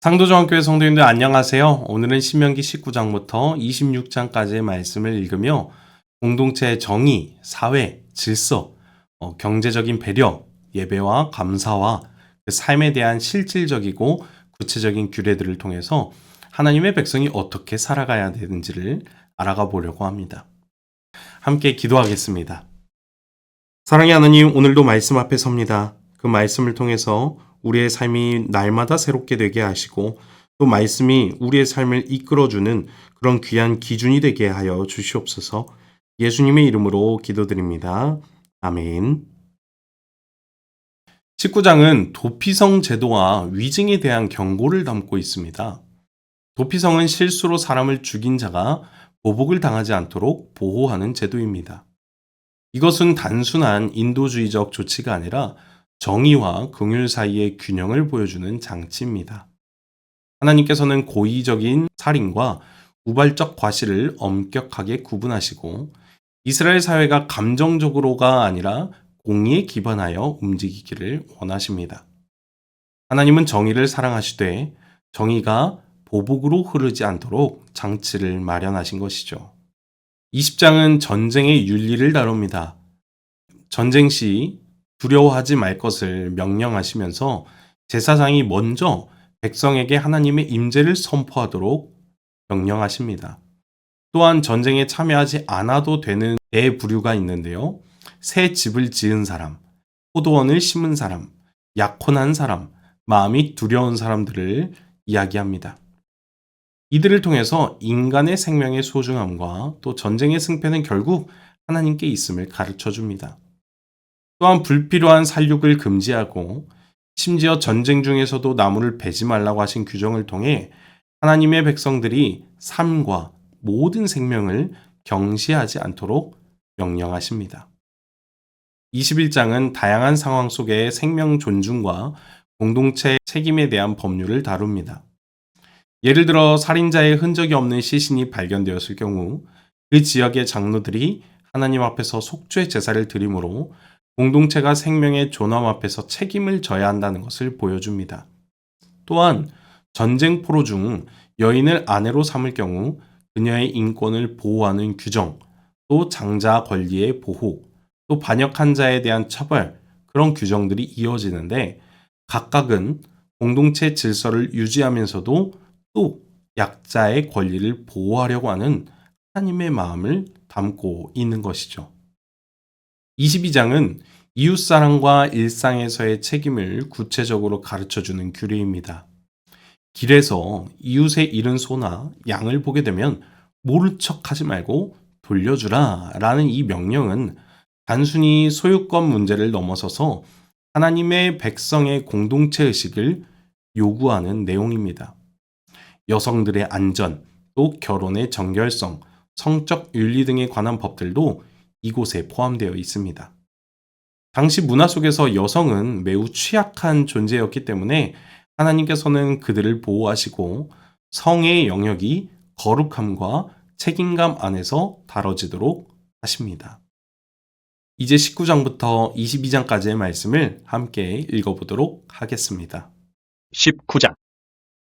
상도중학교의 성도님들 안녕하세요. 오늘은 신명기 19장부터 26장까지의 말씀을 읽으며 공동체의 정의, 사회, 질서, 경제적인 배려, 예배와 감사와 그 삶에 대한 실질적이고 구체적인 규례들을 통해서 하나님의 백성이 어떻게 살아가야 되는지를 알아가 보려고 합니다. 함께 기도하겠습니다. 사랑의 하나님, 오늘도 말씀 앞에 섭니다. 그 말씀을 통해서 우리의 삶이 날마다 새롭게 되게 하시고 또 말씀이 우리의 삶을 이끌어주는 그런 귀한 기준이 되게 하여 주시옵소서. 예수님의 이름으로 기도드립니다. 아멘. 19장은 도피성 제도와 위증에 대한 경고를 담고 있습니다. 도피성은 실수로 사람을 죽인 자가 보복을 당하지 않도록 보호하는 제도입니다. 이것은 단순한 인도주의적 조치가 아니라 정의와 긍휼 사이의 균형을 보여주는 장치입니다. 하나님께서는 고의적인 살인과 우발적 과실을 엄격하게 구분하시고 이스라엘 사회가 감정적으로가 아니라 공의에 기반하여 움직이기를 원하십니다. 하나님은 정의를 사랑하시되 정의가 보복으로 흐르지 않도록 장치를 마련하신 것이죠. 20장은 전쟁의 윤리를 다룹니다. 전쟁 시 두려워하지 말 것을 명령하시면서 제사장이 먼저 백성에게 하나님의 임재를 선포하도록 명령하십니다. 또한 전쟁에 참여하지 않아도 되는 대부류가 있는데요. 새 집을 지은 사람, 포도원을 심은 사람, 약혼한 사람, 마음이 두려운 사람들을 이야기합니다. 이들을 통해서 인간의 생명의 소중함과 또 전쟁의 승패는 결국 하나님께 있음을 가르쳐 줍니다. 또한 불필요한 살육을 금지하고 심지어 전쟁 중에서도 나무를 베지 말라고 하신 규정을 통해 하나님의 백성들이 삶과 모든 생명을 경시하지 않도록 명령하십니다. 21장은 다양한 상황 속의 생명 존중과 공동체 책임에 대한 법률을 다룹니다. 예를 들어 살인자의 흔적이 없는 시신이 발견되었을 경우 그 지역의 장로들이 하나님 앞에서 속죄 제사를 드리므로 공동체가 생명의 존엄 앞에서 책임을 져야 한다는 것을 보여줍니다. 또한 전쟁 포로 중 여인을 아내로 삼을 경우 그녀의 인권을 보호하는 규정, 또 장자 권리의 보호, 또 반역한 자에 대한 처벌, 그런 규정들이 이어지는데 각각은 공동체 질서를 유지하면서도 또 약자의 권리를 보호하려고 하는 하나님의 마음을 담고 있는 것이죠. 22장은 이웃사랑과 일상에서의 책임을 구체적으로 가르쳐주는 규례입니다. 길에서 이웃의 잃은 소나 양을 보게 되면 모른 척하지 말고 돌려주라 라는 이 명령은 단순히 소유권 문제를 넘어서서 하나님의 백성의 공동체 의식을 요구하는 내용입니다. 여성들의 안전, 또 결혼의 정결성, 성적 윤리 등에 관한 법들도 이곳에 포함되어 있습니다. 당시 문화 속에서 여성은 매우 취약한 존재였기 때문에 하나님께서는 그들을 보호하시고 성의 영역이 거룩함과 책임감 안에서 다뤄지도록 하십니다. 이제 19장부터 22장까지의 말씀을 함께 읽어보도록 하겠습니다. 19장.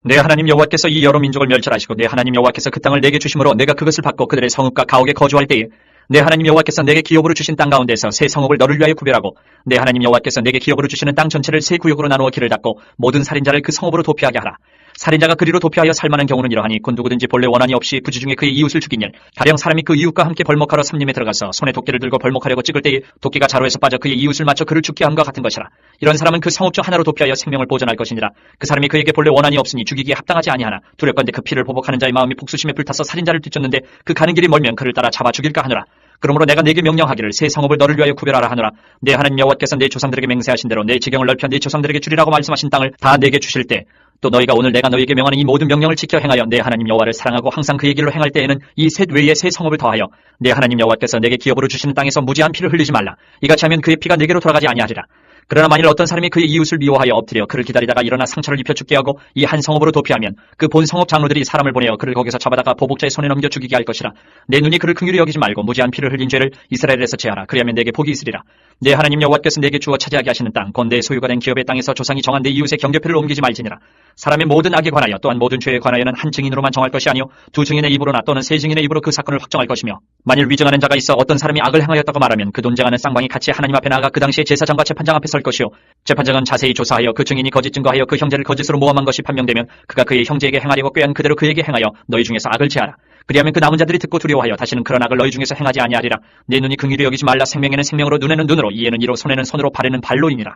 내 하나님 여호와께서 이 여러 민족을 멸절하시고 내 하나님 여호와께서 그 땅을 내게 주심으로 내가 그것을 받고 그들의 성읍과 가옥에 거주할 때에 내 하나님 여호와께서 내게 기업으로 주신 땅 가운데서 새 성읍을 너를 위하여 구별하고 내 하나님 여호와께서 내게 기업으로 주시는 땅 전체를 세 구역으로 나누어 길을 닫고 모든 살인자를 그 성읍으로 도피하게 하라. 살인자가 그리로 도피하여 살만한 경우는 이러하니 곧 누구든지 본래 원한이 없이 부지 중에 그의 이웃을 죽인 일, 가령 사람이 그 이웃과 함께 벌목하러 삼림에 들어가서 손에 도끼를 들고 벌목하려고 찍을 때에 도끼가 자루에서 빠져 그의 이웃을 맞춰 그를 죽게 함과 같은 것이라. 이런 사람은 그 성읍 중 하나로 도피하여 생명을 보존할 것이니라. 그 사람이 그에게 본래 원한이 없으니 죽이기에 합당하지 아니하나 두렵건대 그 피를 보복하는 자의 마음이 복수심에 불타서 살인자를 뒤쫓는데 그 가는 길이 멀면 그를 따라 잡아 죽일까 하노라. 그러므로 내가 네게 명령하기를 새 성읍을 너를 위하여 구별하라 하노라. 내 하나님 여호와께서 내 조상들에게 맹세하신 대로 내 지경을 넓혀 내 조상들에게 주리라고 말씀하신 땅을 다 내게 주실 때 또 너희가 오늘 내가 너희에게 명하는 이 모든 명령을 지켜 행하여 내 하나님 여호와를 사랑하고 항상 그의 길로 행할 때에는 이 셋 외에 새 성읍을 더하여 내 하나님 여호와께서 내게 기업으로 주시는 땅에서 무지한 피를 흘리지 말라. 이같이 하면 그의 피가 내게로 돌아가지 아니하리라. 그러나 만일 어떤 사람이 그의 이웃을 미워하여 엎드려 그를 기다리다가 일어나 상처를 입혀 죽게 하고 이 한 성읍으로 도피하면 그 본 성읍 장로들이 사람을 보내어 그를 거기서 잡아다가 보복자의 손에 넘겨 죽이게 할 것이라. 내 눈이 그를 긍휼히 여기지 말고 무지한 피를 흘린 죄를 이스라엘에서 제하라. 그리하면 내게 복이 있으리라. 내 하나님 여호와께서 내게 주어 차지하게 하시는 땅 곧 내 소유가 된 기업의 땅에서 조상이 정한 내 이웃의 경계표를 옮기지 말지니라. 사람의 모든 악에 관하여 또한 모든 죄에 관하여는 한 증인으로만 정할 것이 아니요 두 증인의 입으로나 또는 세 증인의 입으로 그 사건을 확정할 것이며, 만일 위증하는 자가 있어 어떤 사람이 악을 행하였다고 말하면 그 논쟁하는 쌍방이 같이 하나님 앞에 나아가 그 당시에 제사장과 재판장 앞에 설 것이요 재판장은 자세히 조사하여 그 증인이 거짓 증거하여 그 형제를 거짓으로 모함한 것이 판명되면 그가 그의 형제에게 행하려고 꾀한 그대로 그에게 행하여 너희 중에서 악을 제하라. 그리하면 그 남은 자들이 듣고 두려워하여 다시는 그런 악을 너희 중에서 행하지 아니하리라. 내 눈이 긍휼히 여기지 말라. 생명에는 생명으로 눈에는 눈으로 이에는 이로 손에는 손으로 발에는 발로이니라.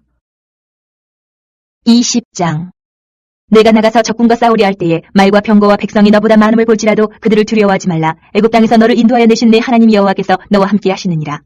20장. 내가 나가서 적군과 싸우려 할 때에 말과 병거와 백성이 너보다 많음을 볼지라도 그들을 두려워하지 말라. 애굽 땅에서 너를 인도하여 내신 내 하나님 여호와께서 너와 함께 하시느니라.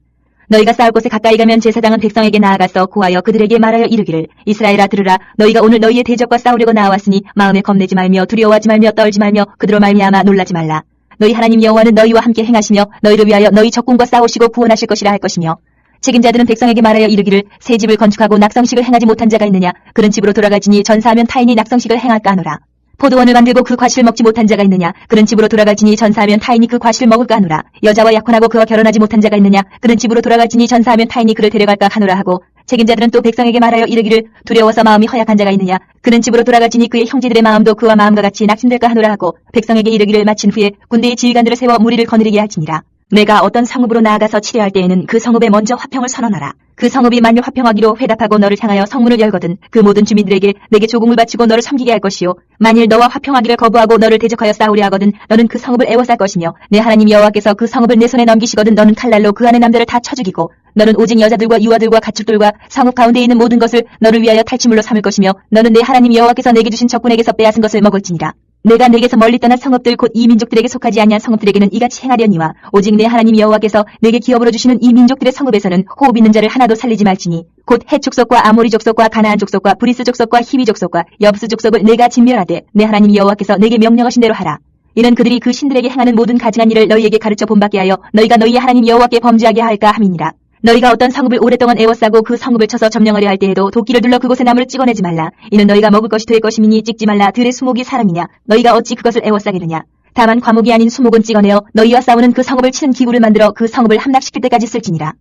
너희가 싸울 곳에 가까이 가면 제사장은 백성에게 나아가서 고하여 그들에게 말하여 이르기를, 이스라엘아 들으라. 너희가 오늘 너희의 대적과 싸우려고 나왔으니 마음에 겁내지 말며 두려워하지 말며 떨지 말며 그들로 말미암아 놀라지 말라. 너희 하나님 여호와는 너희와 함께 행하시며 너희를 위하여 너희 적군과 싸우시고 구원하실 것이라 할 것이며, 책임자들은 백성에게 말하여 이르기를, 새 집을 건축하고 낙성식을 행하지 못한 자가 있느냐? 그런 집으로 돌아갈지니 전사하면 타인이 낙성식을 행할까 하노라. 포도원을 만들고 그 과실을 먹지 못한 자가 있느냐? 그런 집으로 돌아갈지니 전사하면 타인이 그 과실을 먹을까 하노라. 여자와 약혼하고 그와 결혼하지 못한 자가 있느냐? 그런 집으로 돌아갈지니 전사하면 타인이 그를 데려갈까 하노라 하고, 책임자들은 또 백성에게 말하여 이르기를, 두려워서 마음이 허약한 자가 있느냐? 그런 집으로 돌아갈지니 그의 형제들의 마음도 그와 마음과 같이 낙심될까 하노라 하고, 백성에게 이르기를 마친 후에 군대의 지휘관들을 세워 무리를 거느리게 할지니라. 내가 어떤 성읍으로 나아가서 치려할 때에는 그 성읍에 먼저 화평을 선언하라. 그 성읍이 만일 화평하기로 회답하고 너를 향하여 성문을 열거든 그 모든 주민들에게 내게 조공을 바치고 너를 섬기게 할 것이요, 만일 너와 화평하기를 거부하고 너를 대적하여 싸우려 하거든 너는 그 성읍을 애워쌀 것이며, 내 하나님 여호와께서 그 성읍을 내 손에 넘기시거든 너는 칼날로 그 안의 남자를 다 쳐 죽이고, 너는 오직 여자들과 유아들과 가축들과 성읍 가운데 있는 모든 것을 너를 위하여 탈취물로 삼을 것이며, 너는 내 하나님 여호와께서 내게 주신 적군에게서 빼앗은 것을 먹을지니라. 내가 내게서 멀리 떠난 성읍들 곧 이 민족들에게 속하지 아니한 성읍들에게는 이같이 행하려니와, 오직 내 하나님 여호와께서 내게 기업으로 주시는 이 민족들의 성읍에서는 호흡 있는 자를 하나도 살리지 말지니, 곧 헷 족속과 아모리 족속과 가나안 족속과 브리스 족속과 히위 족속과 여브스 족속을 내가 진멸하되 내 하나님 여호와께서 내게 명령하신 대로 하라. 이는 그들이 그 신들에게 행하는 모든 가증한 일을 너희에게 가르쳐 본받게 하여 너희가 너희의 하나님 여호와께 범죄하게 할까 함이니라. 너희가 어떤 성읍을 오랫동안 애워싸고 그 성읍을 쳐서 점령하려 할 때에도 도끼를 둘러 그곳의 나무를 찍어내지 말라. 이는 너희가 먹을 것이 될 것이미니 찍지 말라. 들의 수목이 사람이냐? 너희가 어찌 그것을 애워싸기느냐? 다만 과목이 아닌 수목은 찍어내어 너희와 싸우는 그 성읍을 치는 기구를 만들어 그 성읍을 함락시킬 때까지 쓸지니라.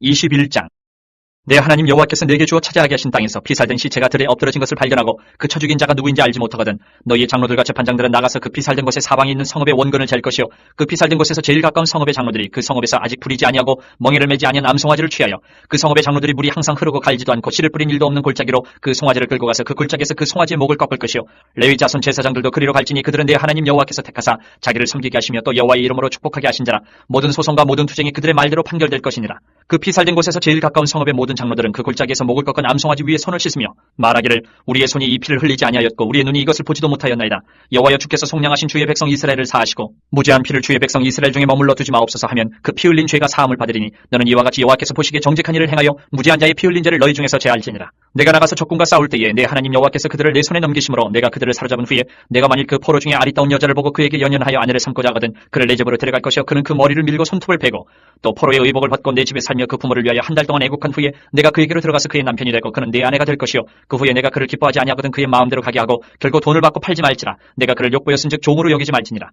21장. 내 하나님 여호와께서 내게 주어 차지하게 하신 땅에서 피살된 시체가 들에 엎드러진 것을 발견하고 그 쳐 죽인 자가 누구인지 알지 못하거든 너희의 장로들과 재판장들은 나가서 그 피살된 곳의 사방에 있는 성읍의 원근을 잴 것이요, 그 피살된 곳에서 제일 가까운 성읍의 장로들이 그 성읍에서 아직 부리지 아니하고 멍에를 매지 아니한 암송아지를 취하여 그 성읍의 장로들이 물이 항상 흐르고 갈지도 않고 씨를 뿌린 일도 없는 골짜기로 그 송아지를 끌고 가서 그 골짜기에서 그 송아지의 목을 꺾을 것이요, 레위 자손 제사장들도 그리로 갈지니 그들은 내 하나님 여호와께서 택하사 자기를 섬기게 하시며 또 여호와의 이름으로 축복하게 하신 자라. 모든 소송과 모든 투쟁이 그들의 말대로 판결될 것이니라. 그 피살된 곳에서 제일 가까운 성읍의 모든 장로들은 그 골짜기에서 목을 꺾은 암송아지 위에 손을 씻으며 말하기를, 우리의 손이 이 피를 흘리지 아니하였고 우리의 눈이 이것을 보지도 못하였나이다. 여호와여 주께서 속량하신 주의 백성 이스라엘을 사하시고 무죄한 피를 주의 백성 이스라엘 중에 머물러 두지 마옵소서 하면 그 피 흘린 죄가 사함을 받으리니, 너는 이와 같이 여호와께서 보시기에 정직한 일을 행하여 무죄한 자의 피 흘린 죄를 너희 중에서 제할지니라. 내가 나가서 적군과 싸울 때에 내 하나님 여호와께서 그들을 내 손에 넘기심으로 내가 그들을 사로잡은 후에 내가 만일 그 포로 중에 아리따운 여자를 보고 그에게 연연하여 아내를 삼고자 하거든 그를 내 집으로 데려갈 것이요, 그는 그 머리를 밀고 손톱을 베고 또 포로의 의복을 벗고 내 집에 살며 그 부모를 위하여 한 달 동안 애국한 후에 내가 그에게로 들어가서 그의 남편이 되고 그는 내 아내가 될 것이요, 그 후에 내가 그를 기뻐하지 아니하거든 그의 마음대로 가게 하고 결국 돈을 받고 팔지 말지라. 내가 그를 욕보였은즉 종으로 여기지 말지니라.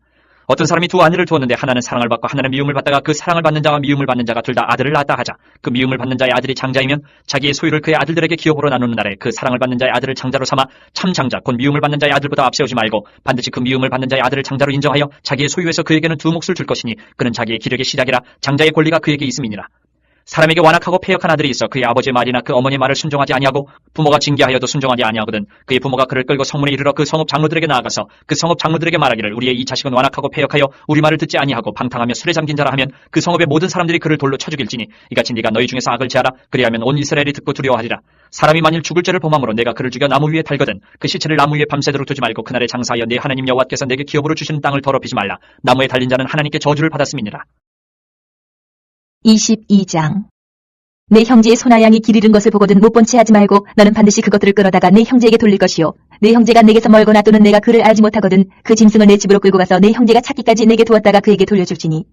어떤 사람이 두 아내를 두었는데 하나는 사랑을 받고 하나는 미움을 받다가 그 사랑을 받는 자와 미움을 받는 자가 둘 다 아들을 낳았다 하자. 그 미움을 받는 자의 아들이 장자이면 자기의 소유를 그의 아들들에게 기업으로 나누는 날에 그 사랑을 받는 자의 아들을 장자로 삼아 참 장자 곧 미움을 받는 자의 아들보다 앞세우지 말고 반드시 그 미움을 받는 자의 아들을 장자로 인정하여 자기의 소유에서 그에게는 두 몫을 줄 것이니 그는 자기의 기력의 시작이라 장자의 권리가 그에게 있음이니라. 사람에게 완악하고 패역한 아들이 있어 그의 아버지의 말이나 그 어머니의 말을 순종하지 아니하고 부모가 징계하여도 순종하지 아니하거든 그의 부모가 그를 끌고 성문에 이르러 그 성읍 장로들에게 나아가서 그 성읍 장로들에게 말하기를, 우리의 이 자식은 완악하고 패역하여 우리 말을 듣지 아니하고 방탕하며 술에 잠긴 자라 하면 그 성읍의 모든 사람들이 그를 돌로 쳐 죽일지니 이같이 네가 너희 중에서 악을 제하라. 그리하면 온 이스라엘이 듣고 두려워하리라. 사람이 만일 죽을 죄를 범함으로 내가 그를 죽여 나무 위에 달거든 그 시체를 나무 위에 밤새도록 두지 말고 그날에 장사하여 내 하나님 여호와께서 내게 기업으로 주시는 땅을 더럽히지 말라. 나무에 달린 자는 하나님께 저주를 받았음이니라. 22장. 내 형제의 소나 양이 길 잃은 것을 보거든 못 본 채 하지 말고 너는 반드시 그것들을 끌어다가 내 형제에게 돌릴 것이요, 내 형제가 내게서 멀거나 또는 내가 그를 알지 못하거든 그 짐승을 내 집으로 끌고 가서 내 형제가 찾기까지 내게 두었다가 그에게 돌려줄지니,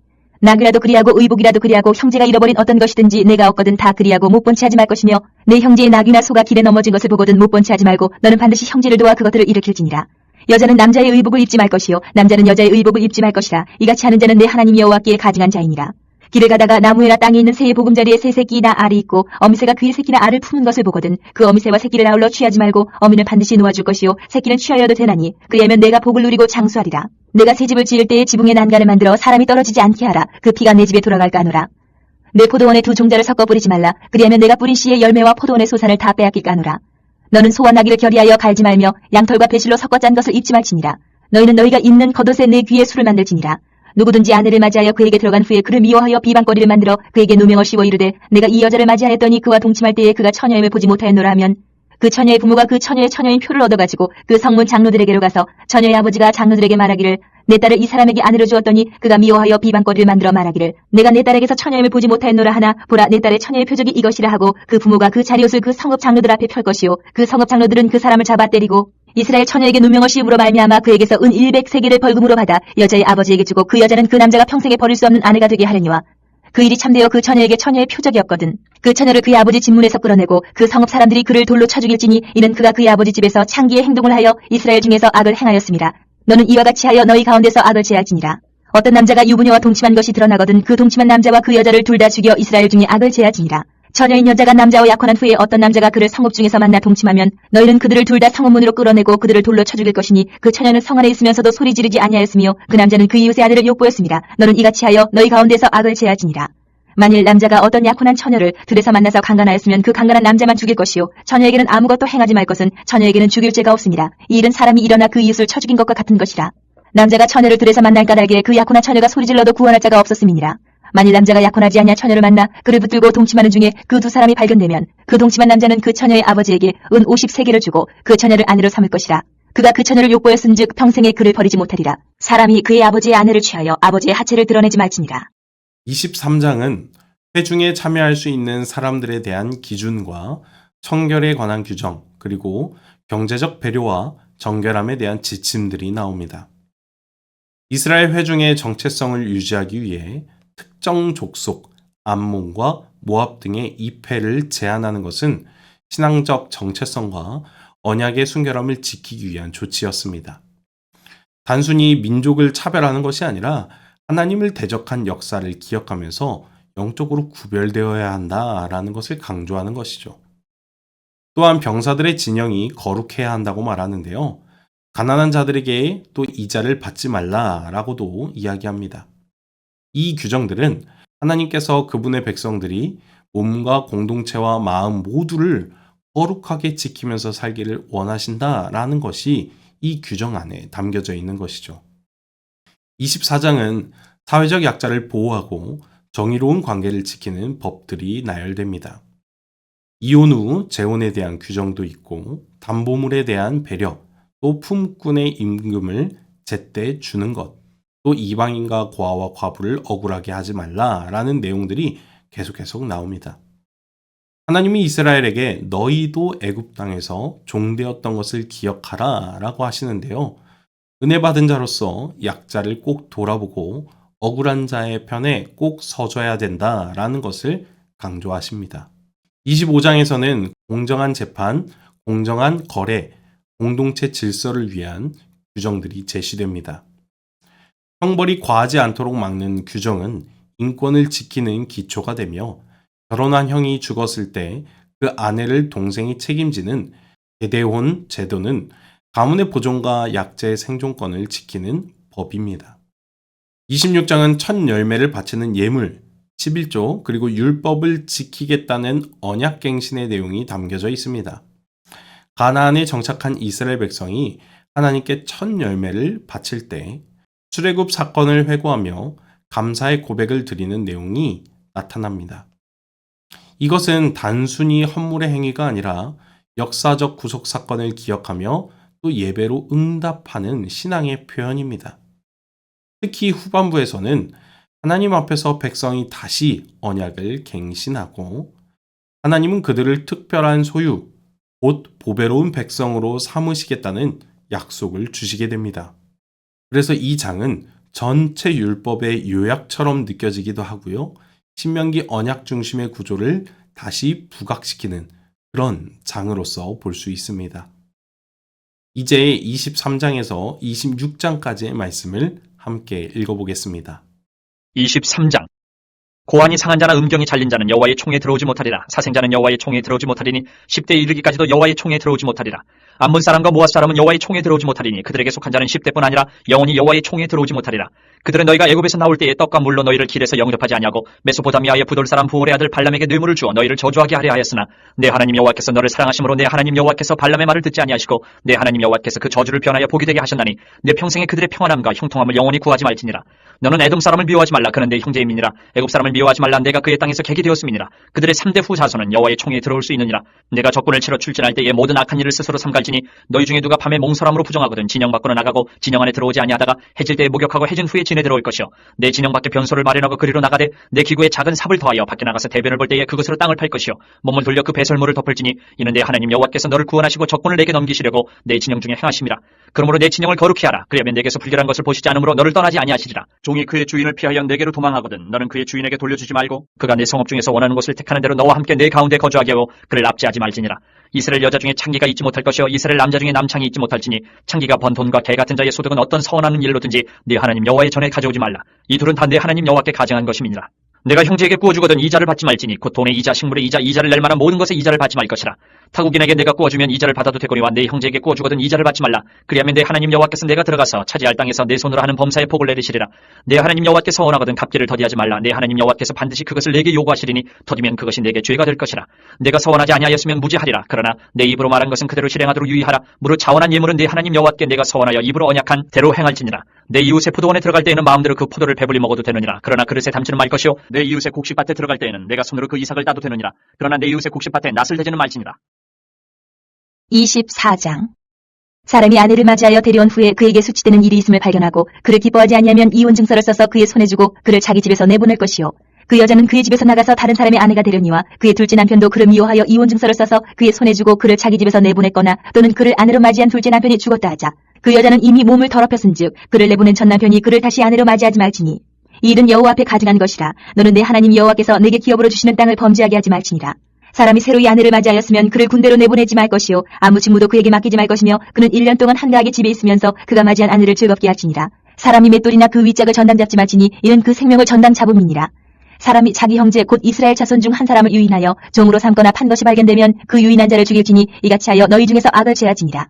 낙이라도 그리하고 의복이라도 그리하고 형제가 잃어버린 어떤 것이든지 내가 얻거든 다 그리하고 못 본 채 하지 말 것이며 내 형제의 낙이나 소가 길에 넘어진 것을 보거든 못 본 채 하지 말고 너는 반드시 형제를 도와 그것들을 일으킬지니라. 여자는 남자의 의복을 입지 말 것이요 남자는 여자의 의복을 입지 말 것이라. 이같이 하는 자는 내 하나님 여호와께 가증한 자이니라. 길을 가다가 나무에나 땅에 있는 새의 보금자리에 새 새끼나 알이 있고 어미새가 그의 새끼나 알을 품은 것을 보거든 그 어미새와 새끼를 아울러 취하지 말고 어미는 반드시 놓아줄 것이요 새끼는 취하여도 되나니 그리하면 내가 복을 누리고 장수하리라. 내가 새 집을 지을 때에 지붕에 난간을 만들어 사람이 떨어지지 않게 하라. 그 피가 내 집에 돌아갈까 하노라. 내 포도원에 두 종자를 섞어 뿌리지 말라. 그리하면 내가 뿌린 씨의 열매와 포도원의 소산을 다 빼앗길까 하노라. 너는 소와 나귀를 결의하여 갈지 말며 양털과 배실로 섞어 짠 것을 입지 말지니라. 너희는 너희가 입는 겉옷에 내 귀에 술을 만들지니라. 누구든지 아내를 맞이하여 그에게 들어간 후에 그를 미워하여 비방거리를 만들어 그에게 누명을 씌워 이르되 내가 이 여자를 맞이하였더니 그와 동침할 때에 그가 처녀임을 보지 못하였노라 하면 그 처녀의 부모가 그 처녀의 처녀인 표를 얻어가지고 그 성문 장로들에게로 가서 처녀의 아버지가 장로들에게 말하기를 내 딸을 이 사람에게 아내로 주었더니 그가 미워하여 비방거리를 만들어 말하기를 내가 내 딸에게서 처녀임을 보지 못하였노라 하나 보라 내 딸의 처녀의 표적이 이것이라 하고 그 부모가 그 자리옷을 그 성읍 장로들 앞에 펼 것이요 그 성읍 장로들은 그 사람을 잡아 때리고 이스라엘 처녀에게 누명을 씌움으로 말미암아 그에게서 은 100세겔을 벌금으로 받아 여자의 아버지에게 주고 그 여자는 그 남자가 평생에 버릴 수 없는 아내가 되게 하려니와 그 일이 참되어 그 처녀에게 처녀의 표적이었거든. 그 처녀를 그의 아버지 집문에서 끌어내고 그 성읍 사람들이 그를 돌로 쳐 죽일지니 이는 그가 그의 아버지 집에서 창기의 행동을 하여 이스라엘 중에서 악을 행하였습니다. 너는 이와 같이 하여 너희 가운데서 악을 제할지니라. 어떤 남자가 유부녀와 동침한 것이 드러나거든 그 동침한 남자와 그 여자를 둘 다 죽여 이스라엘 중에 악을 제할지니라. 처녀인 여자가 남자와 약혼한 후에 어떤 남자가 그를 성읍 중에서 만나 동침하면 너희는 그들을 둘 다 성읍 문으로 끌어내고 그들을 돌로 쳐 죽일 것이니 그 처녀는 성 안에 있으면서도 소리 지르지 아니하였으며 그 남자는 그 이웃의 아내를 욕보였습니다. 너는 이같이 하여 너희 가운데서 악을 제할지니라. 만일 남자가 어떤 약혼한 처녀를 들에서 만나서 강간하였으면 그 강간한 남자만 죽일 것이요 처녀에게는 아무것도 행하지 말 것은 처녀에게는 죽일 죄가 없습니다. 이 일은 사람이 일어나 그 이웃을 쳐 죽인 것과 같은 것이라. 남자가 처녀를 들에서 만날 까닭에 그 약혼한 처녀가 소리질러도 구원할 자가 없었음이니라. 만일 남자가 약혼하지 아니하 처녀를 만나 그를 붙들고 동침하는 중에 그 두 사람이 발견되면 그 동침한 남자는 그 처녀의 아버지에게 은 50세겔을 주고 그 처녀를 아내로 삼을 것이라. 그가 그 처녀를 욕보였은즉 평생에 그를 버리지 못하리라. 사람이 그의 아버지의 아내를 취하여 아버지의 하체를 드러내지 말지니라. 23장은 회중에 참여할 수 있는 사람들에 대한 기준과 청결에 관한 규정, 그리고 경제적 배려와 정결함에 대한 지침들이 나옵니다. 이스라엘 회중의 정체성을 유지하기 위해 특정 족속, 암몬과 모압 등의 이패를 제한하는 것은 신앙적 정체성과 언약의 순결함을 지키기 위한 조치였습니다. 단순히 민족을 차별하는 것이 아니라 하나님을 대적한 역사를 기억하면서 영적으로 구별되어야 한다라는 것을 강조하는 것이죠. 또한 병사들의 진영이 거룩해야 한다고 말하는데요. 가난한 자들에게 또 이자를 받지 말라라고도 이야기합니다. 이 규정들은 하나님께서 그분의 백성들이 몸과 공동체와 마음 모두를 거룩하게 지키면서 살기를 원하신다라는 것이 이 규정 안에 담겨져 있는 것이죠. 24장은 사회적 약자를 보호하고 정의로운 관계를 지키는 법들이 나열됩니다. 이혼 후 재혼에 대한 규정도 있고 담보물에 대한 배려, 또 품꾼의 임금을 제때 주는 것, 또 이방인과 고아와 과부를 억울하게 하지 말라라는 내용들이 계속 나옵니다. 하나님이 이스라엘에게 너희도 애굽 땅에서 종되었던 것을 기억하라 라고 하시는데요. 은혜 받은 자로서 약자를 꼭 돌아보고 억울한 자의 편에 꼭 서줘야 된다라는 것을 강조하십니다. 25장에서는 공정한 재판, 공정한 거래, 공동체 질서를 위한 규정들이 제시됩니다. 형벌이 과하지 않도록 막는 규정은 인권을 지키는 기초가 되며 결혼한 형이 죽었을 때 그 아내를 동생이 책임지는 계대혼 제도는 가문의 보존과 약자의 생존권을 지키는 법입니다. 26장은 첫 열매를 바치는 예물, 11조, 그리고 율법을 지키겠다는 언약갱신의 내용이 담겨져 있습니다. 가나안에 정착한 이스라엘 백성이 하나님께 첫 열매를 바칠 때 출애굽 사건을 회고하며 감사의 고백을 드리는 내용이 나타납니다. 이것은 단순히 헌물의 행위가 아니라 역사적 구속 사건을 기억하며 또 예배로 응답하는 신앙의 표현입니다. 특히 후반부에서는 하나님 앞에서 백성이 다시 언약을 갱신하고 하나님은 그들을 특별한 소유, 곧 보배로운 백성으로 삼으시겠다는 약속을 주시게 됩니다. 그래서 이 장은 전체 율법의 요약처럼 느껴지기도 하고요. 신명기 언약 중심의 구조를 다시 부각시키는 그런 장으로서 볼 수 있습니다. 이제 23장에서 26장까지의 말씀을 함께 읽어보겠습니다. 23장. 고환이 상한 자나 음경이 잘린 자는 여호와의 총에 들어오지 못하리라. 사생자는 여호와의 총에 들어오지 못하리니 10대에 이르기까지도 여호와의 총에 들어오지 못하리라. 암몬 사람과 모압 사람은 여호와의 총에 들어오지 못하리니 그들에게 속한 자는 10대뿐 아니라 영원히 여호와의 총에 들어오지 못하리라. 그들은 너희가 애굽에서 나올 때에 떡과 물로 너희를 길에서 영접하지 아니하고 메소포타미아의 부돌 사람 부올의 아들 발람에게 뇌물을 주어 너희를 저주하게 하려 하였으나 내 하나님 여호와께서 너를 사랑하심으로 내 하나님 여호와께서 발람의 말을 듣지 아니하시고 내 하나님 여호와께서 그 저주를 변하여 복이 되게 하셨나니 내 평생에 그들의 평안함과 형통함을 영원히 구하지 말지니라. 너는 에돔 사람을 미워하지 말라. 그는 내 형제임이니라. 애굽 사람을 미워하지 말라. 내가 그의 땅에서 객이 되었음이니라. 그들의 3대 후 자손은 여호와의 총에 들어올 수 있느니라. 내가 적군을 치러 출진할 때에 모든 악한 일을 스스로 삼갈지니 너희 중에 누가 밤에 몽설함으로 부정하거든 진영 밖으로 나가고 진영 안에 들어오지 아니하다가 해질 때에 목욕하고 해진 후에 진에 들어올 것이요 내 진영 밖에 변소를 마련하고 그리로 나가되 내 기구에 작은 삽을 더하여 밖에 나가서 대변을 볼 때에 그것으로 땅을 팔 것이요 몸을 돌려 그 배설물을 덮을지니 이는 내 하나님 여호와께서 너를 구원하시고 적군을 내게 넘기시려고 내 진영 중에 행하심이라. 그러므로 내 진영을 거룩히 하라. 그리하면 내게서 불결한 것을 보시지 않으므로 너를 떠나지 아니하시리라. 종이 그의 주인을 피하여 내게로 도망하거든 너는 그의 주인에게 돌려주지 말고 그가 내 성읍 중에서 원하는 곳을 택하는 대로 너와 함께 내 가운데 거주하게 하고 그를 납치하지 말지니라. 이스라엘 여자 중에 창기가 있지 못할 것이요 이스라엘 남자 중에 남창이 있지 못할지니 창기가 번 돈과 개 같은 자의 소득은 어떤 서원하는 일로든지 네 하나님 여호와의 전에 가져오지 말라. 이 둘은 다 내 하나님 여호와께 가증한 것임이니라. 내가 형제에게 구워주거든 이자를 받지 말지니 곧 돈의 이자 식물의 이자 이자를 낼 만한 모든 것의 이자를 받지 말 것이라. 타국인에게 내가 구워주면 이자를 받아도 되거니와 내 형제에게 구워주거든 이자를 받지 말라. 그리하면 내 하나님 여호와께서 내가 들어가서 차지할 땅에서 내 손으로 하는 범사에 복을 내리시리라. 내 하나님 여호와께서 원하거든 갑기를 더디하지 말라. 내 하나님 여호와께서 반드시 그것을 내게 요구하시리니 더디면 그것이 내게 죄가 될 것이라. 내가 서원하지 아니하였으면 무죄하리라. 그러나 내 입으로 말한 것은 그대로 실행하도록 유의하라. 무릇 자원한 예물은 내 하나님 여호와께 내가 서원하여 입으로 언약한 대로 행할지니라. 내 이웃의 포도원에 들어갈 때에는 마음대로 그 포도를 배불리 먹어도 되느니라. 그러나 그릇에 담지는 말 것이요 내 이웃의 곡식밭에 들어갈 때에는 내가 손으로 그 이삭을 따도 되느니라. 그러나 내 이웃의 곡식밭에 낫을 대지는 말지니라. 24장. 사람이 아내를 맞이하여 데려온 후에 그에게 수치되는 일이 있음을 발견하고 그를 기뻐하지 아니하면 이혼 증서를 써서 그의 손에 주고 그를 자기 집에서 내보낼 것이요 그 여자는 그의 집에서 나가서 다른 사람의 아내가 되려니와 그의 둘째 남편도 그를 미워하여 이혼 증서를 써서 그의 손에 주고 그를 자기 집에서 내보냈거나 또는 그를 아내로 맞이한 둘째 남편이 죽었다 하자 그 여자는 이미 몸을 더럽혔은즉 그를 내보낸 첫 남편이 그를 다시 아내로 맞이하지 말지니 이 일은 여호와 앞에 가증한 것이라. 너는 내 하나님 여호와께서 내게 기업으로 주시는 땅을 범죄하게 하지 말지니라. 사람이 새로이 아내를 맞이하였으면 그를 군대로 내보내지 말 것이요 아무 직무도 그에게 맡기지 말 것이며 그는 1년 동안 한가하게 집에 있으면서 그가 맞이한 아내를 즐겁게 할지니라. 사람이 맷돌이나 그 윗짝을 전당 잡지 말지니 이는 그 생명을 전당 잡음이니라. 사람이 자기 형제 곧 이스라엘 자손 중 한 사람을 유인하여 종으로 삼거나 판 것이 발견되면 그 유인한 자를 죽일지니 이같이 하여 너희 중에서 악을 제하지니라.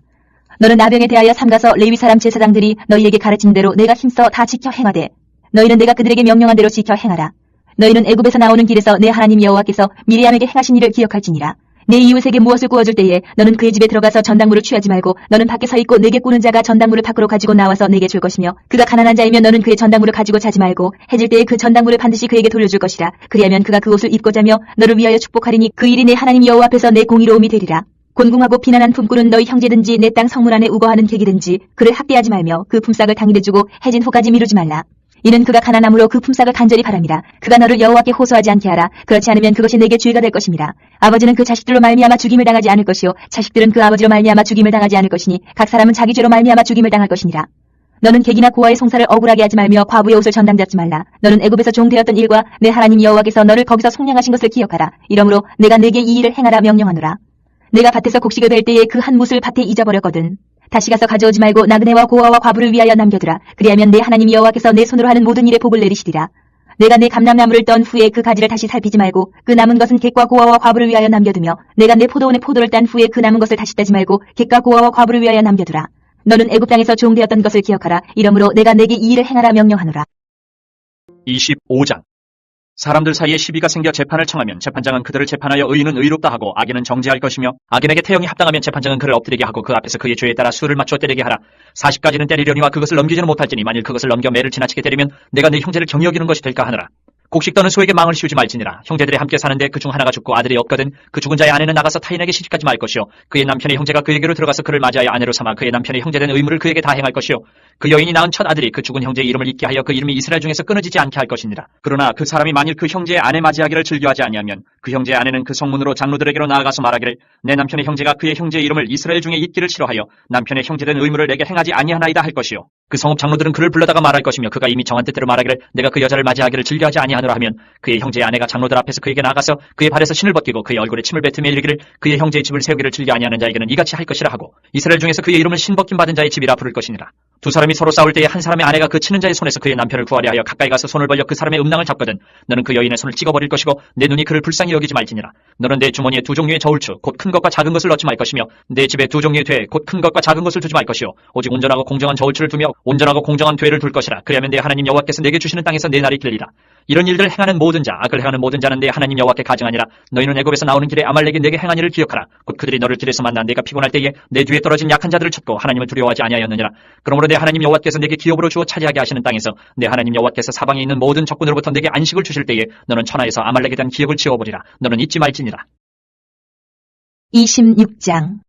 너는 나병에 대하여 삼가서 레위 사람 제사장들이 너희에게 가르친 대로 내가 힘써 다 지켜 행하되 너희는 내가 그들에게 명령한 대로 지켜 행하라. 너희는 애굽에서 나오는 길에서 내 하나님 여호와께서 미리암에게 행하신 일을 기억할지니라. 내 이웃에게 무엇을 구워줄 때에 너는 그의 집에 들어가서 전당물을 취하지 말고 너는 밖에 서 있고 내게 꾸는 자가 전당물을 밖으로 가지고 나와서 내게 줄 것이며 그가 가난한 자이면 너는 그의 전당물을 가지고 자지 말고 해질 때에 그 전당물을 반드시 그에게 돌려줄 것이라. 그리하면 그가 그 옷을 입고 자며 너를 위하여 축복하리니 그 일이 내 하나님 여호와 앞에서 내 공의로움이 되리라. 곤궁하고 비난한 품꾼은 너희 형제든지 내 땅 성문 안에 우거하는 객이든지 그를 학대하지 말며 그 품삯을 당일에 주고 해진 후까지 미루지 말라. 이는 그가 가난함으로 그 품삯을 간절히 바랍니다. 그가 너를 여호와께 호소하지 않게 하라. 그렇지 않으면 그것이 내게 죄가 될 것입니다. 아버지는 그 자식들로 말미암아 죽임을 당하지 않을 것이요 자식들은 그 아버지로 말미암아 죽임을 당하지 않을 것이니 각 사람은 자기 죄로 말미암아 죽임을 당할 것이니라. 너는 객이나 고아의 송사를 억울하게 하지 말며 과부의 옷을 전당 잡지 말라. 너는 애굽에서 종되었던 일과 내 하나님 여호와께서 너를 거기서 속량하신 것을 기억하라. 이러므로 내가 내게 이 일을 행하라 명령하노라. 내가 밭에서 곡식을 벨 때에 그 한 뭇을 밭에 잊어버렸거든. 다시 가서 가져오지 말고 나그네와 고아와 과부를 위하여 남겨두라. 그리하면 내 하나님 여호와께서 내 손으로 하는 모든 일에 복을 내리시리라. 내가 내 감람나무를 떤 후에 그 가지를 다시 살피지 말고 그 남은 것은 객과 고아와 과부를 위하여 남겨두며 내가 내 포도원에 포도를 딴 후에 그 남은 것을 다시 따지 말고 객과 고아와 과부를 위하여 남겨두라. 너는 애굽 땅에서 종되었던 것을 기억하라. 이러므로 내가 내게 이 일을 행하라 명령하노라. 25장. 사람들 사이에 시비가 생겨 재판을 청하면 재판장은 그들을 재판하여 의인은 의롭다 하고 악인은 정죄할 것이며 악인에게 태형이 합당하면 재판장은 그를 엎드리게 하고 그 앞에서 그의 죄에 따라 수를 맞춰 때리게 하라. 40가지는 때리려니와 그것을 넘기지는 못할지니 만일 그것을 넘겨 매를 지나치게 때리면 내가 내 형제를 경히 여기는 것이 될까 하느라. 곡식 떠는 소에게 망을 씌우지 말지니라. 형제들이 함께 사는데 그 중 하나가 죽고 아들이 없거든 그 죽은 자의 아내는 나가서 타인에게 시집가지 말 것이요 그의 남편의 형제가 그에게로 들어가서 그를 맞이하여 아내로 삼아 그의 남편의 형제된 의무를 그에게 다 행할 것이요 그 여인이 낳은 첫 아들이 그 죽은 형제의 이름을 잊게 하여 그 이름이 이스라엘 중에서 끊어지지 않게 할 것이니라. 그러나 그 사람이 만일 그 형제의 아내 맞이하기를 즐겨하지 아니하면 그 형제의 아내는 그 성문으로 장로들에게로 나아가서 말하기를 내 남편의 형제가 그의 형제의 이름을 이스라엘 중에 잊기를 싫어하여 남편의 형제된 의무를 내게 행하지 아니하나이다 할 것이요 그 성읍 장로들은 그를 불러다가 말할 것이며 그가 이미 정한 뜻대로 말하기를 내가 그 여자를 맞이하기를 즐겨하지 아니하노라 하면 그의 형제의 아내가 장로들 앞에서 그에게 나가서 그의 발에서 신을 벗기고 그의 얼굴에 침을 뱉으며 이르기를 그의 형제의 집을 세우기를 즐겨 아니하는 자에게는 이같이 할 것이라 하고 이스라엘 중에서 그의 이름을 신 벗김 받은 자의 집이라 부를 것이니라. 두 사람이 서로 싸울 때에 한 사람의 아내가 그 치는 자의 손에서 그의 남편을 구하려 하여 가까이 가서 손을 벌려 그 사람의 음낭을 잡거든 너는 그 여인의 손을 찍어버릴 것이고 내 눈이 그를 불쌍히 여기지 말지니라. 너는 내 주머니에 두 종류의 저울추 곧 큰 것과 작은 것을 넣지 말 것이며 내 집에 두 종류의 돼 곧 큰 것과 작은 것을 두지 말 것이요 오직 온전하고 공정한 저울추를 두며 온전하고 공정한 되를 둘 것이라. 그리하면 내 하나님 여호와께서 내게 주시는 땅에서 내 날이 길리라. 이런 일들을 행하는 모든 자 악을 행하는 모든 자는 내 하나님 여호와께 가증하니라. 너희는 애굽에서 나오는 길에 아말렉이 내게 행한 일을 기억하라. 곧 그들이 너를 길에서 만나 내가 피곤할 때에 내 뒤에 떨어진 약한 자들을 쳤고 하나님을 두려워하지 아니하였느니라. 그러므로 내 하나님 여호와께서 내게 기업으로 주어 차지하게 하시는 땅에서 내 하나님 여호와께서 사방에 있는 모든 적군으로부터 내게 안식을 주실 때에 너는 천하에서 아말렉에 대한 기억을 지워버리라. 너는 잊지 말지니라. 26장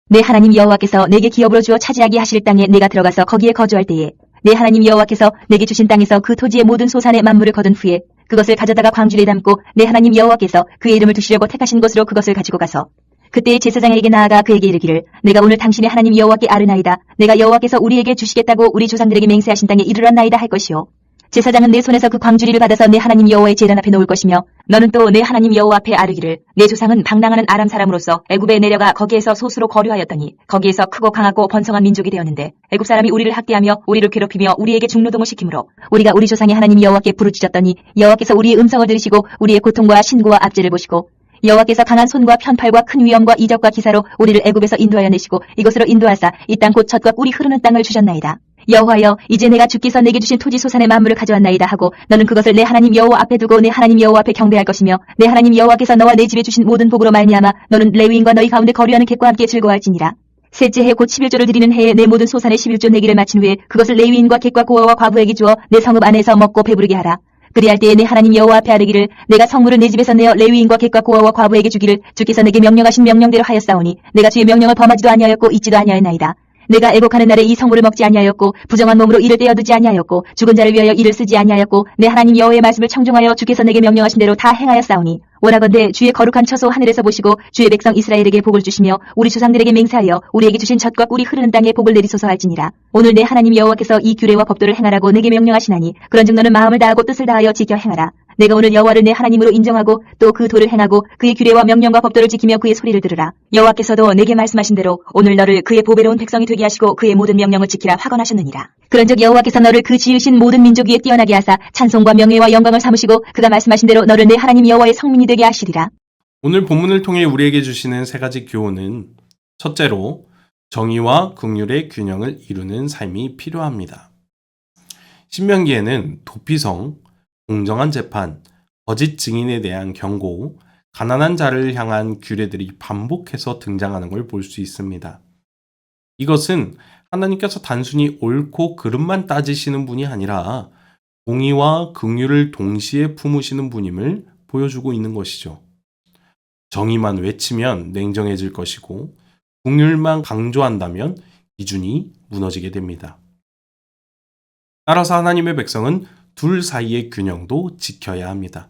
내 하나님 여호와께서 내게 기업으로 주어 차지하게 하실 땅에 내가 들어가서 거기에 거주할 때에 내 하나님 여호와께서 내게 주신 땅에서 그 토지의 모든 소산의 만물을 거둔 후에 그것을 가져다가 광주리에 담고 내 하나님 여호와께서 그의 이름을 두시려고 택하신 곳으로 그것을 가지고 가서 그때 제사장에게 나아가 그에게 이르기를 내가 오늘 당신의 하나님 여호와께 아르나이다. 내가 여호와께서 우리에게 주시겠다고 우리 조상들에게 맹세하신 땅에 이르렀나이다 할 것이요 제사장은 내 손에서 그 광주리를 받아서 내 하나님 여호와의 제단 앞에 놓을 것이며 너는 또 내 하나님 여호와 앞에 아르기를 내 조상은 방랑하는 아람 사람으로서 애굽에 내려가 거기에서 소수로 거류하였더니 거기에서 크고 강하고 번성한 민족이 되었는데 애굽 사람이 우리를 학대하며 우리를 괴롭히며 우리에게 중노동을 시키므로 우리가 우리 조상의 하나님 여호와께 부르짖었더니 여호와께서 우리의 음성을 들으시고 우리의 고통과 신고와 압제를 보시고 여호와께서 강한 손과 편팔과 큰 위엄과 이적과 기사로 우리를 애굽에서 인도하여 내시고 이곳으로 인도하사 이 땅 곧 젖과 꿀이 흐르는 땅을 주셨나이다. 여호와여 이제 내가 주께서 내게 주신 토지 소산의 만물을 가져왔나이다 하고 너는 그것을 내 하나님 여호와 앞에 두고 내 하나님 여호와 앞에 경배할 것이며 내 하나님 여호와께서 너와 내 집에 주신 모든 복으로 말미암아 너는 레위인과 너희 가운데 거류하는 객과 함께 즐거워할지니라. 셋째 해 곧 11조를 드리는 해에 내 모든 소산의 11조 내기를 마친 후에 그것을 레위인과 객과 고아와 과부에게 주어 내 성읍 안에서 먹고 배부르게 하라. 그리할 때에 내 하나님 여호와 앞에 아르기를 내가 성물을 내 집에서 내어 레위인과 객과 고아와 과부에게 주기를 주께서 내게 명령하신 명령대로 하였사오니 내가 주의 명령을 범하지도 아니하였고 잊지도 아니하였나이다. 내가 애곡하는 날에 이 성물을 먹지 아니하였고 부정한 몸으로 이를 떼어두지 아니하였고 죽은 자를 위하여 이를 쓰지 아니하였고 내 하나님 여호와의 말씀을 청종하여 주께서 내게 명령하신 대로 다 행하였사오니 원하건대 주의 거룩한 처소 하늘에서 보시고 주의 백성 이스라엘에게 복을 주시며 우리 조상들에게 맹세하여 우리에게 주신 젖과 꿀이 흐르는 땅에 복을 내리소서 할지니라. 오늘 내 하나님 여호와께서 이 규례와 법도를 행하라고 내게 명령하시나니 그런즉 너는 마음을 다하고 뜻을 다하여 지켜 행하라. 내가 오늘 여호와를 내 하나님으로 인정하고 또 그 도를 행하고 그의 규례와 명령과 법도를 지키며 그의 소리를 들으라. 여호와께서도 내게 말씀하신 대로 오늘 너를 그의 보배로운 백성이 되게 하시고 그의 모든 명령을 지키라 화건하셨느니라. 그런즉 여호와께서 너를 그 지으신 모든 민족 위에 뛰어나게 하사 찬송과 명예와 영광을 삼으시고 그가 말씀하신 대로 너를 내 하나님 여호와의 성민이 되게 하시리라. 오늘 본문을 통해 우리에게 주시는 세 가지 교훈은 첫째로 정의와 긍휼의 균형을 이루는 삶이 필요합니다. 신명기에는 도피성, 공정한 재판, 거짓 증인에 대한 경고, 가난한 자를 향한 규례들이 반복해서 등장하는 걸 볼 수 있습니다. 이것은 하나님께서 단순히 옳고 그름만 따지시는 분이 아니라 공의와 긍휼을 동시에 품으시는 분임을 보여주고 있는 것이죠. 정의만 외치면 냉정해질 것이고 긍휼만 강조한다면 기준이 무너지게 됩니다. 따라서 하나님의 백성은 둘 사이의 균형도 지켜야 합니다.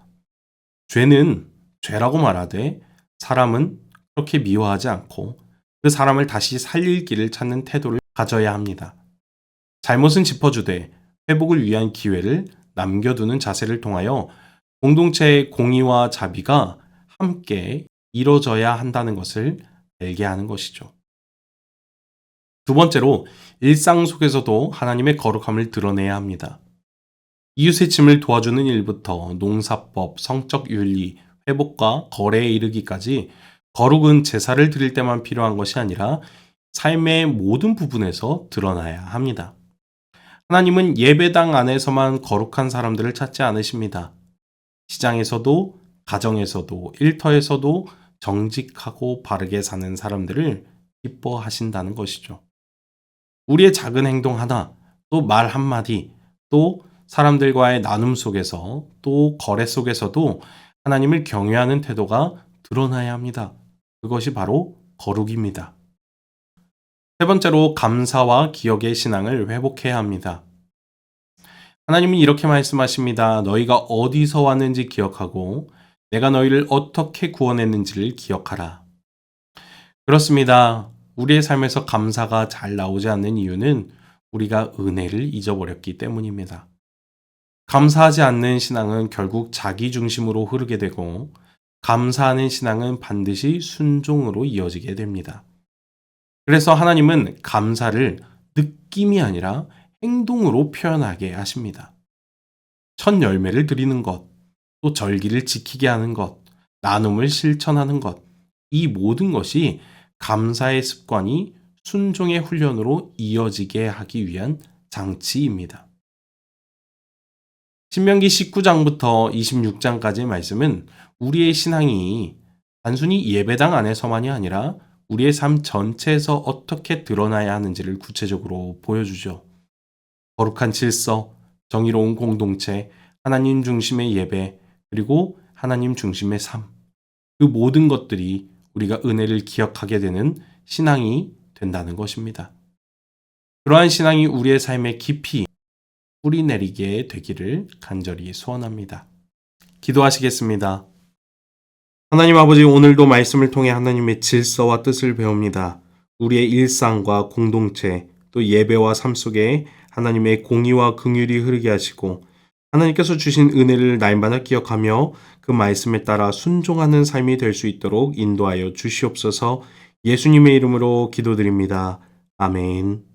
죄는 죄라고 말하되 사람은 그렇게 미워하지 않고 그 사람을 다시 살릴 길을 찾는 태도를 가져야 합니다. 잘못은 짚어주되 회복을 위한 기회를 남겨두는 자세를 통하여 공동체의 공의와 자비가 함께 이뤄져야 한다는 것을 알게 하는 것이죠. 두 번째로 일상 속에서도 하나님의 거룩함을 드러내야 합니다. 이웃의 짐을 도와주는 일부터 농사법, 성적 윤리, 회복과 거래에 이르기까지 거룩은 제사를 드릴 때만 필요한 것이 아니라 삶의 모든 부분에서 드러나야 합니다. 하나님은 예배당 안에서만 거룩한 사람들을 찾지 않으십니다. 시장에서도, 가정에서도, 일터에서도 정직하고 바르게 사는 사람들을 기뻐하신다는 것이죠. 우리의 작은 행동 하나, 또 말 한마디, 또 사람들과의 나눔 속에서 또 거래 속에서도 하나님을 경외하는 태도가 드러나야 합니다. 그것이 바로 거룩입니다. 세 번째로 감사와 기억의 신앙을 회복해야 합니다. 하나님은 이렇게 말씀하십니다. 너희가 어디서 왔는지 기억하고 내가 너희를 어떻게 구원했는지를 기억하라. 그렇습니다. 우리의 삶에서 감사가 잘 나오지 않는 이유는 우리가 은혜를 잊어버렸기 때문입니다. 감사하지 않는 신앙은 결국 자기 중심으로 흐르게 되고 감사하는 신앙은 반드시 순종으로 이어지게 됩니다. 그래서 하나님은 감사를 느낌이 아니라 행동으로 표현하게 하십니다. 첫 열매를 드리는 것, 또 절기를 지키게 하는 것, 나눔을 실천하는 것, 이 모든 것이 감사의 습관이 순종의 훈련으로 이어지게 하기 위한 장치입니다. 신명기 19장부터 26장까지의 말씀은 우리의 신앙이 단순히 예배당 안에서만이 아니라 우리의 삶 전체에서 어떻게 드러나야 하는지를 구체적으로 보여주죠. 거룩한 질서, 정의로운 공동체, 하나님 중심의 예배, 그리고 하나님 중심의 삶. 그 모든 것들이 우리가 은혜를 기억하게 되는 신앙이 된다는 것입니다. 그러한 신앙이 우리의 삶에 깊이 뿌리 내리게 되기를 간절히 소원합니다. 기도하시겠습니다. 하나님 아버지, 오늘도 말씀을 통해 하나님의 질서와 뜻을 배웁니다. 우리의 일상과 공동체, 또 예배와 삶 속에 하나님의 공의와 긍휼이 흐르게 하시고 하나님께서 주신 은혜를 날마다 기억하며 그 말씀에 따라 순종하는 삶이 될 수 있도록 인도하여 주시옵소서. 예수님의 이름으로 기도드립니다. 아멘.